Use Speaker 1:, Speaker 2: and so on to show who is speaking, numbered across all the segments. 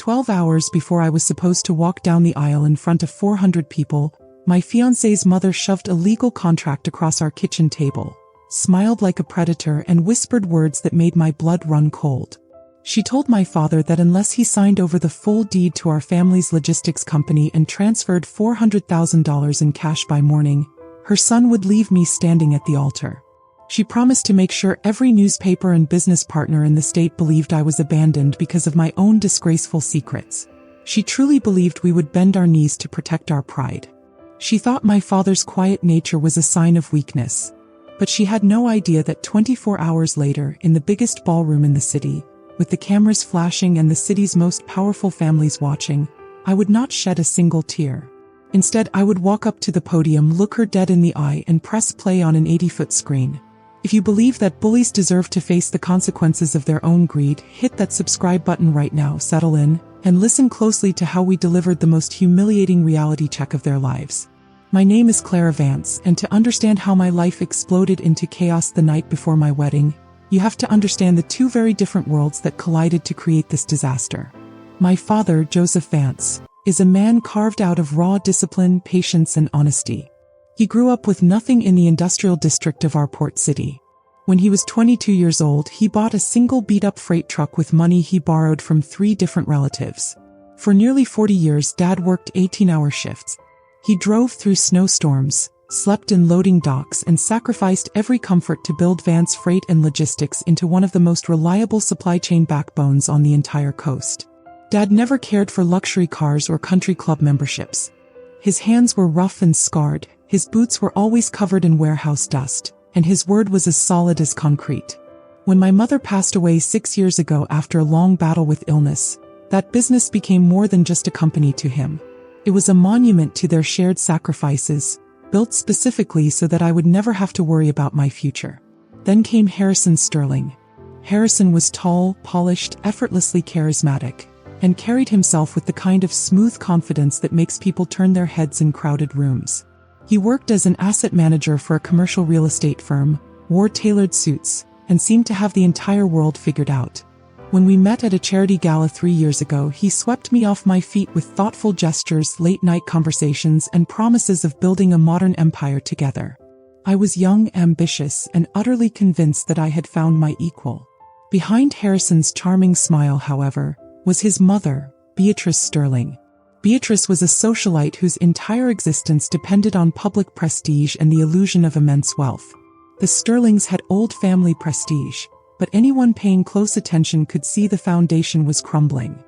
Speaker 1: 12 hours before I was supposed to walk down the aisle in front of 400 people, my fiancé's mother shoved a legal contract across our kitchen table, smiled like a predator, and whispered words that made my blood run cold. She told my father that unless he signed over the full deed to our family's logistics company and transferred $400,000 in cash by morning, her son would leave me standing at the altar. She promised to make sure every newspaper and business partner in the state believed I was abandoned because of my own disgraceful secrets. She truly believed we would bend our knees to protect our pride. She thought my father's quiet nature was a sign of weakness. But she had no idea that 24 hours later, in the biggest ballroom in the city, with the cameras flashing and the city's most powerful families watching, I would not shed a single tear. Instead, I would walk up to the podium, look her dead in the eye, and press play on an 80-foot screen. If you believe that bullies deserve to face the consequences of their own greed, hit that subscribe button right now, settle in, and listen closely to how we delivered the most humiliating reality check of their lives. My name is Clara Vance, and to understand how my life exploded into chaos the night before my wedding, you have to understand the two very different worlds that collided to create this disaster. My father, Joseph Vance, is a man carved out of raw discipline, patience, and honesty. He grew up with nothing in the industrial district of our port city. When he was 22 years old, he bought a single beat-up freight truck with money he borrowed from 3 different relatives. For nearly 40 years, Dad worked 18-hour shifts. He drove through snowstorms, slept in loading docks, and sacrificed every comfort to build Vance Freight and Logistics into one of the most reliable supply chain backbones on the entire coast. Dad never cared for luxury cars or country club memberships. His hands were rough and scarred, his boots were always covered in warehouse dust, and his word was as solid as concrete. When my mother passed away 6 years ago after a long battle with illness, that business became more than just a company to him. It was a monument to their shared sacrifices, built specifically so that I would never have to worry about my future. Then came Harrison Sterling. Harrison was tall, polished, effortlessly charismatic, and carried himself with the kind of smooth confidence that makes people turn their heads in crowded rooms. He worked as an asset manager for a commercial real estate firm, wore tailored suits, and seemed to have the entire world figured out. When we met at a charity gala 3 years ago, he swept me off my feet with thoughtful gestures, late-night conversations, and promises of building a modern empire together. I was young, ambitious, and utterly convinced that I had found my equal. Behind Harrison's charming smile, however, was his mother, Beatrice Sterling. Beatrice was a socialite whose entire existence depended on public prestige and the illusion of immense wealth. The Sterlings had old family prestige, but anyone paying close attention could see the foundation was crumbling.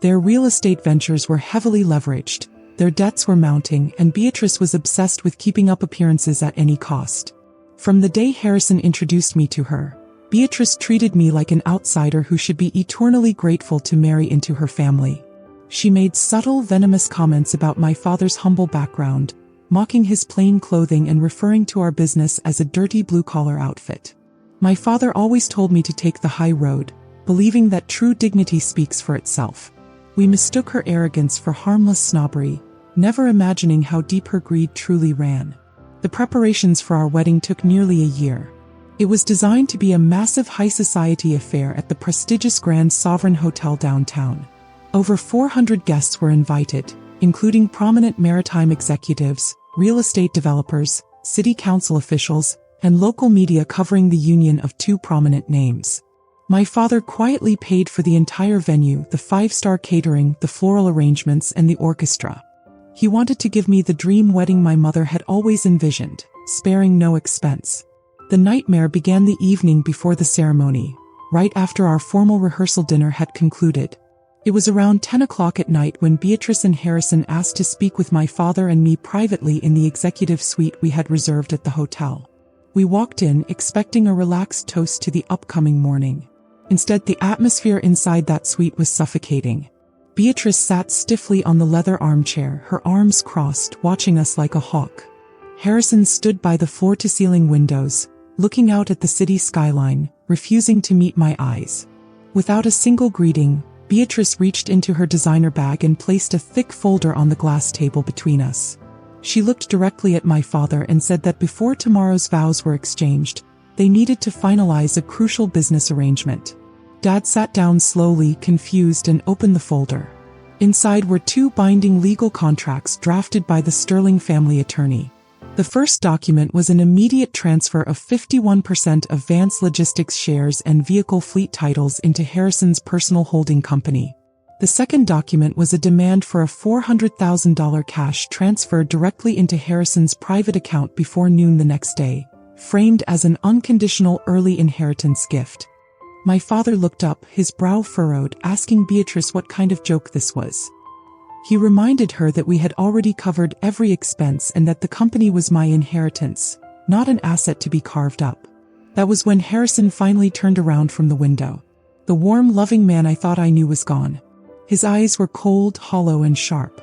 Speaker 1: Their real estate ventures were heavily leveraged, their debts were mounting, and Beatrice was obsessed with keeping up appearances at any cost. From the day Harrison introduced me to her, Beatrice treated me like an outsider who should be eternally grateful to marry into her family. She made subtle, venomous comments about my father's humble background, mocking his plain clothing and referring to our business as a dirty blue-collar outfit. My father always told me to take the high road, believing that true dignity speaks for itself. We mistook her arrogance for harmless snobbery, never imagining how deep her greed truly ran. The preparations for our wedding took nearly a year. It was designed to be a massive high-society affair at the prestigious Grand Sovereign Hotel downtown. Over 400 guests were invited, including prominent maritime executives, real estate developers, city council officials, and local media covering the union of 2 prominent names. My father quietly paid for the entire venue, the 5-star catering, the floral arrangements, and the orchestra. He wanted to give me the dream wedding my mother had always envisioned, sparing no expense. The nightmare began the evening before the ceremony, right after our formal rehearsal dinner had concluded. It was around 10 o'clock at night when Beatrice and Harrison asked to speak with my father and me privately in the executive suite we had reserved at the hotel. We walked in, expecting a relaxed toast to the upcoming morning. Instead, the atmosphere inside that suite was suffocating. Beatrice sat stiffly on the leather armchair, her arms crossed, watching us like a hawk. Harrison stood by the floor-to-ceiling windows, looking out at the city skyline, refusing to meet my eyes. Without a single greeting, Beatrice reached into her designer bag and placed a thick folder on the glass table between us. She looked directly at my father and said that before tomorrow's vows were exchanged, they needed to finalize a crucial business arrangement. Dad sat down slowly, confused, and opened the folder. Inside were 2 binding legal contracts drafted by the Sterling family attorney. The first document was an immediate transfer of 51% of Vance Logistics shares and vehicle fleet titles into Harrison's personal holding company. The second document was a demand for a $400,000 cash transfer directly into Harrison's private account before noon the next day, framed as an unconditional early inheritance gift. My father looked up, his brow furrowed, asking Beatrice what kind of joke this was. He reminded her that we had already covered every expense and that the company was my inheritance, not an asset to be carved up. That was when Harrison finally turned around from the window. The warm, loving man I thought I knew was gone. His eyes were cold, hollow, and sharp.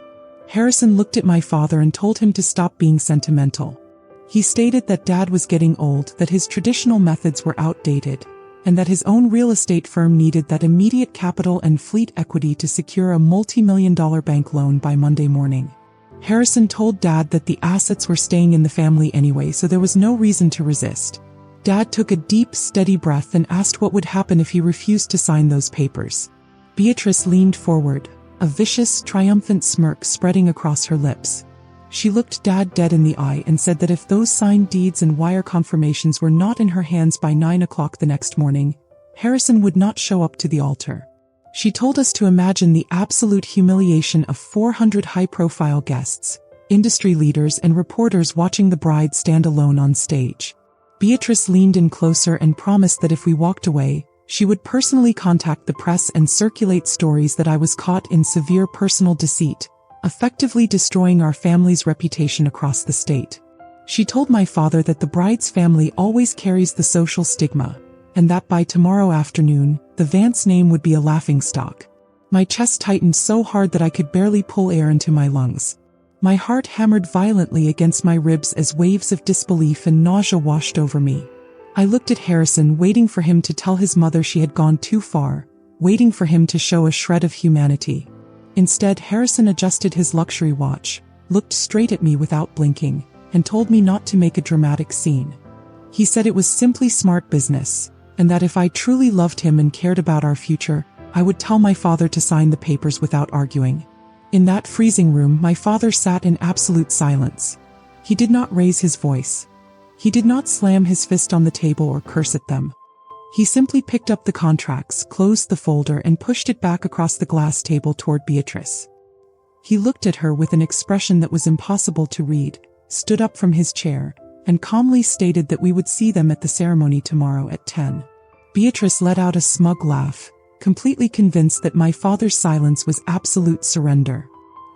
Speaker 1: Harrison looked at my father and told him to stop being sentimental. He stated that Dad was getting old, that his traditional methods were outdated, and that his own real estate firm needed that immediate capital and fleet equity to secure a multi-million-dollar bank loan by Monday morning. Harrison told Dad that the assets were staying in the family anyway, so there was no reason to resist. Dad took a deep, steady breath and asked what would happen if he refused to sign those papers. Beatrice leaned forward, a vicious, triumphant smirk spreading across her lips. She looked Dad dead in the eye and said that if those signed deeds and wire confirmations were not in her hands by 9 o'clock the next morning, Harrison would not show up to the altar. She told us to imagine the absolute humiliation of 400 high-profile guests, industry leaders and reporters watching the bride stand alone on stage. Beatrice leaned in closer and promised that if we walked away, she would personally contact the press and circulate stories that I was caught in severe personal deceit, effectively destroying our family's reputation across the state. She told my father that the bride's family always carries the social stigma, and that by tomorrow afternoon, the Vance name would be a laughingstock. My chest tightened so hard that I could barely pull air into my lungs. My heart hammered violently against my ribs as waves of disbelief and nausea washed over me. I looked at Harrison, waiting for him to tell his mother she had gone too far, waiting for him to show a shred of humanity. Instead, Harrison adjusted his luxury watch, looked straight at me without blinking, and told me not to make a dramatic scene. He said it was simply smart business, and that if I truly loved him and cared about our future, I would tell my father to sign the papers without arguing. In that freezing room, my father sat in absolute silence. He did not raise his voice. He did not slam his fist on the table or curse at them. He simply picked up the contracts, closed the folder, and pushed it back across the glass table toward Beatrice. He looked at her with an expression that was impossible to read, stood up from his chair, and calmly stated that we would see them at the ceremony tomorrow at 10. Beatrice let out a smug laugh, completely convinced that my father's silence was absolute surrender.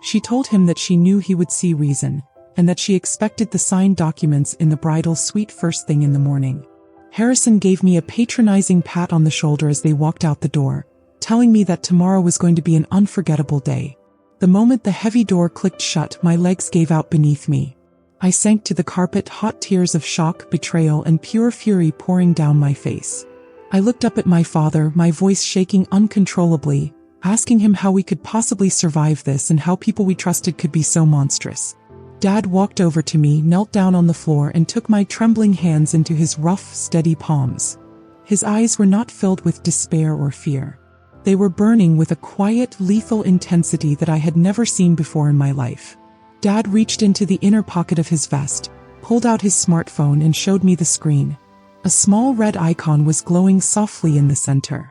Speaker 1: She told him that she knew he would see reason, and that she expected the signed documents in the bridal suite first thing in the morning. Harrison gave me a patronizing pat on the shoulder as they walked out the door, telling me that tomorrow was going to be an unforgettable day. The moment the heavy door clicked shut, my legs gave out beneath me. I sank to the carpet, hot tears of shock, betrayal, and pure fury pouring down my face. I looked up at my father, my voice shaking uncontrollably, asking him how we could possibly survive this and how people we trusted could be so monstrous. Dad walked over to me, knelt down on the floor, and took my trembling hands into his rough, steady palms. His eyes were not filled with despair or fear. They were burning with a quiet, lethal intensity that I had never seen before in my life. Dad reached into the inner pocket of his vest, pulled out his smartphone, and showed me the screen. A small red icon was glowing softly in the center.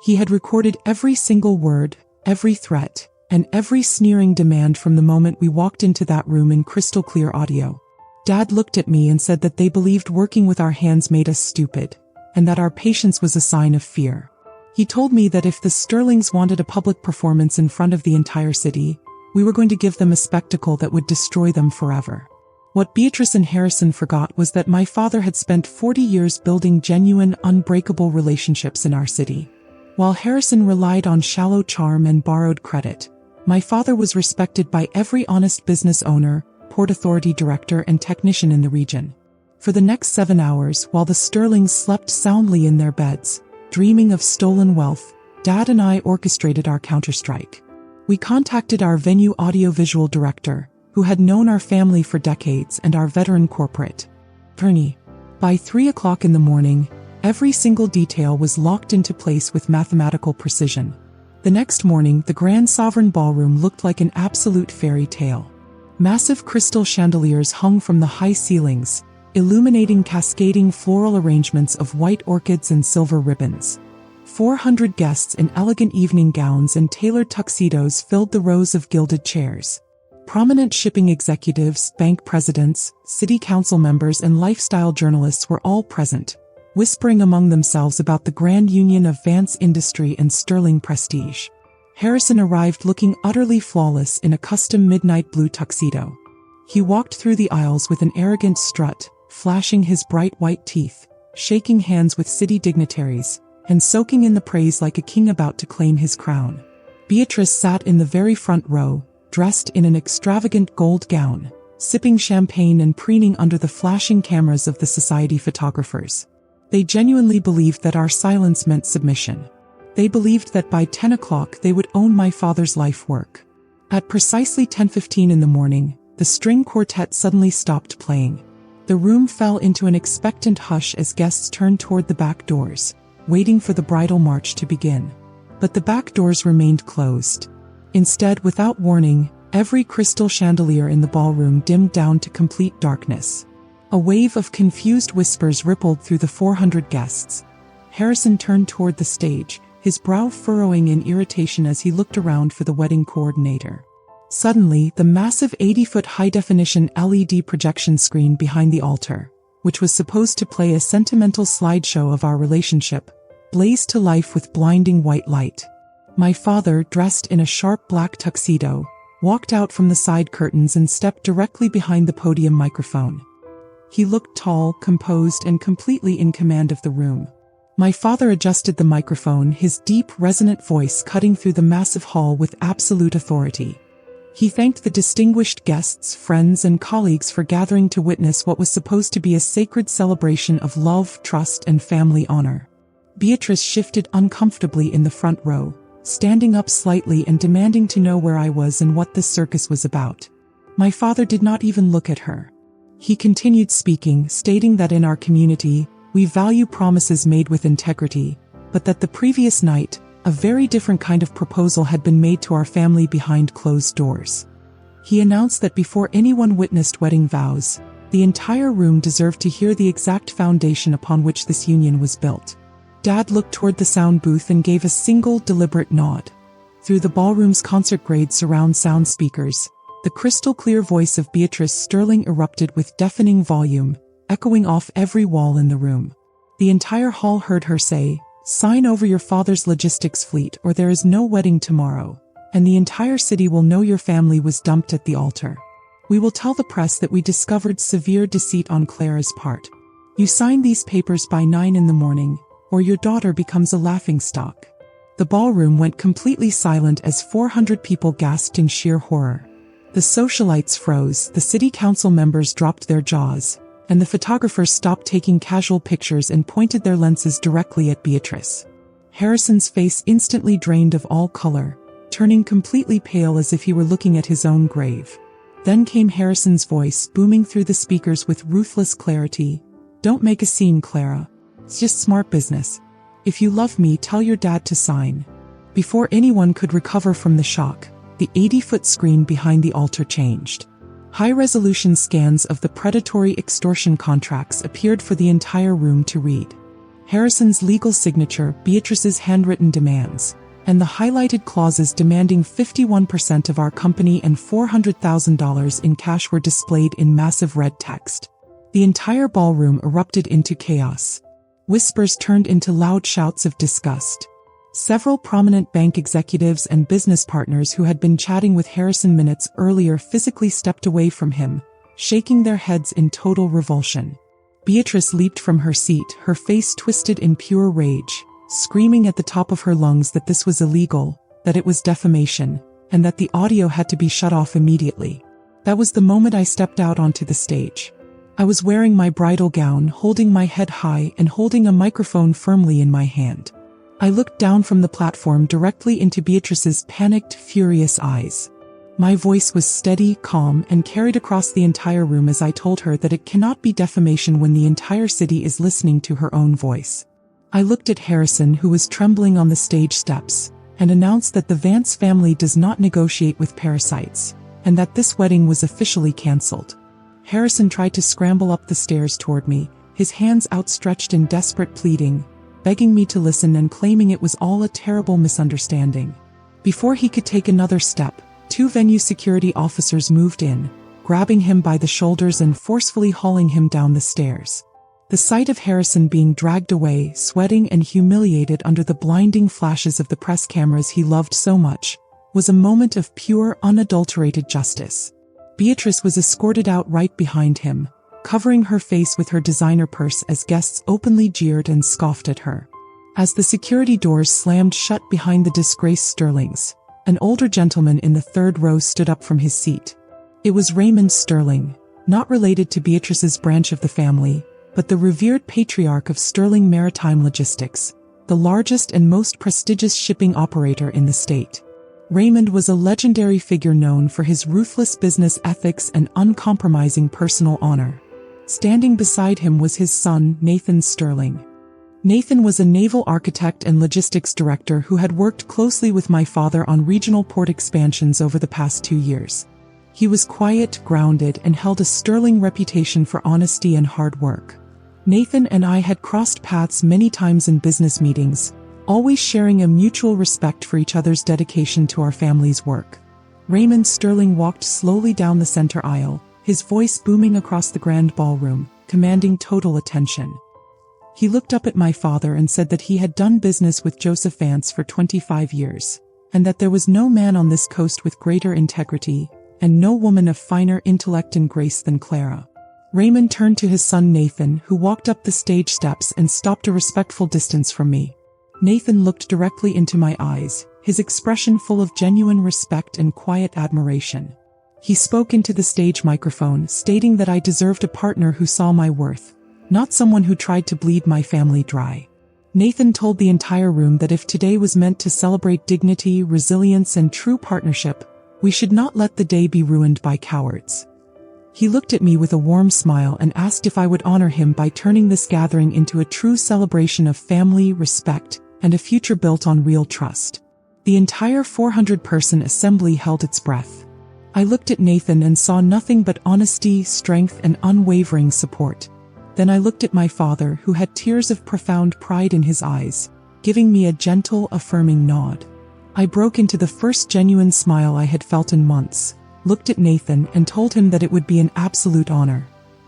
Speaker 1: He had recorded every single word, every threat, and every sneering demand from the moment we walked into that room in crystal clear audio. Dad looked at me and said that they believed working with our hands made us stupid, and that our patience was a sign of fear. He told me that if the Sterlings wanted a public performance in front of the entire city, we were going to give them a spectacle that would destroy them forever. What Beatrice and Harrison forgot was that my father had spent 40 years building genuine, unbreakable relationships in our city. While Harrison relied on shallow charm and borrowed credit, my father was respected by every honest business owner, Port Authority director, and technician in the region. For the next 7 hours, while the Sterlings slept soundly in their beds, dreaming of stolen wealth, Dad and I orchestrated our counterstrike. We contacted our venue audiovisual director, who had known our family for decades, and our veteran corporate attorney. By 3 o'clock in the morning, every single detail was locked into place with mathematical precision. The next morning, the Grand Sovereign Ballroom looked like an absolute fairy tale. Massive crystal chandeliers hung from the high ceilings, illuminating cascading floral arrangements of white orchids and silver ribbons. 400 guests in elegant evening gowns and tailored tuxedos filled the rows of gilded chairs. Prominent shipping executives, bank presidents, city council members, and lifestyle journalists were all present, whispering among themselves about the grand union of Vance Industry and Sterling Prestige. Harrison arrived looking utterly flawless in a custom midnight blue tuxedo. He walked through the aisles with an arrogant strut, flashing his bright white teeth, shaking hands with city dignitaries, and soaking in the praise like a king about to claim his crown. Beatrice sat in the very front row, dressed in an extravagant gold gown, sipping champagne and preening under the flashing cameras of the society photographers. They genuinely believed that our silence meant submission. They believed that by 10 o'clock they would own my father's life work. At precisely 10:15 in the morning, the string quartet suddenly stopped playing. The room fell into an expectant hush as guests turned toward the back doors, waiting for the bridal march to begin. But the back doors remained closed. Instead, without warning, every crystal chandelier in the ballroom dimmed down to complete darkness. A wave of confused whispers rippled through the 400 guests. Harrison turned toward the stage, his brow furrowing in irritation as he looked around for the wedding coordinator. Suddenly, the massive 80-foot high-definition LED projection screen behind the altar, which was supposed to play a sentimental slideshow of our relationship, blazed to life with blinding white light. My father, dressed in a sharp black tuxedo, walked out from the side curtains and stepped directly behind the podium microphone. He looked tall, composed, and completely in command of the room. My father adjusted the microphone, his deep, resonant voice cutting through the massive hall with absolute authority. He thanked the distinguished guests, friends, and colleagues for gathering to witness what was supposed to be a sacred celebration of love, trust, and family honor. Beatrice shifted uncomfortably in the front row, standing up slightly and demanding to know where I was and what this circus was about. My father did not even look at her. He continued speaking, stating that in our community, we value promises made with integrity, but that the previous night, a very different kind of proposal had been made to our family behind closed doors. He announced that before anyone witnessed wedding vows, the entire room deserved to hear the exact foundation upon which this union was built. Dad looked toward the sound booth and gave a single deliberate nod. Through the ballroom's concert-grade surround sound speakers, the crystal-clear voice of Beatrice Sterling erupted with deafening volume, echoing off every wall in the room. The entire hall heard her say, "Sign over your father's logistics fleet or there is no wedding tomorrow, and the entire city will know your family was dumped at the altar. We will tell the press that we discovered severe deceit on Clara's part. You sign these papers by 9 in the morning, or your daughter becomes a laughingstock." The ballroom went completely silent as 400 people gasped in sheer horror. The socialites froze, the city council members dropped their jaws, and the photographers stopped taking casual pictures and pointed their lenses directly at Beatrice. Harrison's face instantly drained of all color, turning completely pale as if he were looking at his own grave. Then came Harrison's voice, booming through the speakers with ruthless clarity. "Don't make a scene, Clara. It's just smart business. If you love me, tell your dad to sign." Before anyone could recover from the shock, the 80-foot screen behind the altar changed. High-resolution scans of the predatory extortion contracts appeared for the entire room to read. Harrison's legal signature, Beatrice's handwritten demands, and the highlighted clauses demanding 51% of our company and $400,000 in cash were displayed in massive red text. The entire ballroom erupted into chaos. Whispers turned into loud shouts of disgust. Several prominent bank executives and business partners who had been chatting with Harrison minutes earlier physically stepped away from him, shaking their heads in total revulsion. Beatrice leaped from her seat, her face twisted in pure rage, screaming at the top of her lungs that this was illegal, that it was defamation, and that the audio had to be shut off immediately. That was the moment I stepped out onto the stage. I was wearing my bridal gown, holding my head high and holding a microphone firmly in my hand. I looked down from the platform directly into Beatrice's panicked, furious eyes. My voice was steady, calm, and carried across the entire room as I told her that it cannot be defamation when the entire city is listening to her own voice. I looked at Harrison, who was trembling on the stage steps, and announced that the Vance family does not negotiate with parasites, and that this wedding was officially cancelled. Harrison tried to scramble up the stairs toward me, his hands outstretched in desperate pleading, begging me to listen and claiming it was all a terrible misunderstanding. Before he could take another step, 2 venue security officers moved in, grabbing him by the shoulders and forcefully hauling him down the stairs. The sight of Harrison being dragged away, sweating and humiliated under the blinding flashes of the press cameras he loved so much, was a moment of pure, unadulterated justice. Beatrice was escorted out right behind him, covering her face with her designer purse as guests openly jeered and scoffed at her. As the security doors slammed shut behind the disgraced Sterlings, an older gentleman in the 3rd row stood up from his seat. It was Raymond Sterling, not related to Beatrice's branch of the family, but the revered patriarch of Sterling Maritime Logistics, the largest and most prestigious shipping operator in the state. Raymond was a legendary figure known for his ruthless business ethics and uncompromising personal honor. Standing beside him was his son, Nathan Sterling. Nathan was a naval architect and logistics director who had worked closely with my father on regional port expansions over the past 2 years. He was quiet, grounded, and held a sterling reputation for honesty and hard work. Nathan and I had crossed paths many times in business meetings, always sharing a mutual respect for each other's dedication to our family's work. Raymond Sterling walked slowly down the center aisle, his voice booming across the grand ballroom, commanding total attention. He looked up at my father and said that he had done business with Joseph Vance for 25 years, and that there was no man on this coast with greater integrity, and no woman of finer intellect and grace than Clara. Raymond turned to his son Nathan, who walked up the stage steps and stopped a respectful distance from me. Nathan looked directly into my eyes, his expression full of genuine respect and quiet admiration. He spoke into the stage microphone, stating that I deserved a partner who saw my worth, not someone who tried to bleed my family dry. Nathan told the entire room that if today was meant to celebrate dignity, resilience, and true partnership, we should not let the day be ruined by cowards. He looked at me with a warm smile and asked if I would honor him by turning this gathering into a true celebration of family, respect, and a future built on real trust. The entire 400-person assembly held its breath. I looked at Nathan and saw nothing but honesty, strength, and unwavering support. Then I looked at my father, who had tears of profound pride in his eyes, giving me a gentle, affirming nod. I broke into the first genuine smile I had felt in months, looked at Nathan and told him that it would be an absolute honor.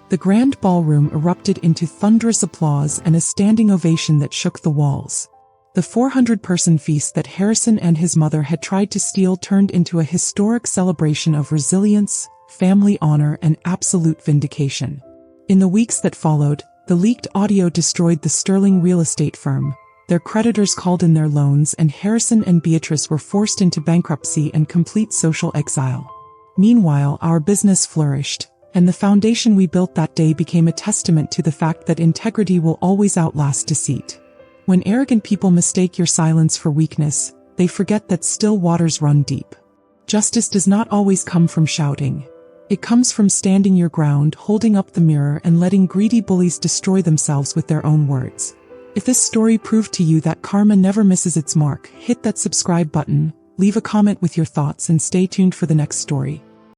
Speaker 1: The grand ballroom erupted into thunderous applause and a standing ovation that shook the walls. The 400-person feast that Harrison and his mother had tried to steal turned into a historic celebration of resilience, family honor, and absolute vindication. In the weeks that followed, the leaked audio destroyed the Sterling real estate firm. Their creditors called in their loans, and Harrison and Beatrice were forced into bankruptcy and complete social exile. Meanwhile, our business flourished, and the foundation we built that day became a testament to the fact that integrity will always outlast deceit. When arrogant people mistake your silence for weakness, they forget that still waters run deep. Justice does not always come from shouting. It comes from standing your ground, holding up the mirror, and letting greedy bullies destroy themselves with their own words. If this story proved to you that karma never misses its mark, hit that subscribe button, leave a comment with your thoughts, and stay tuned for the next story.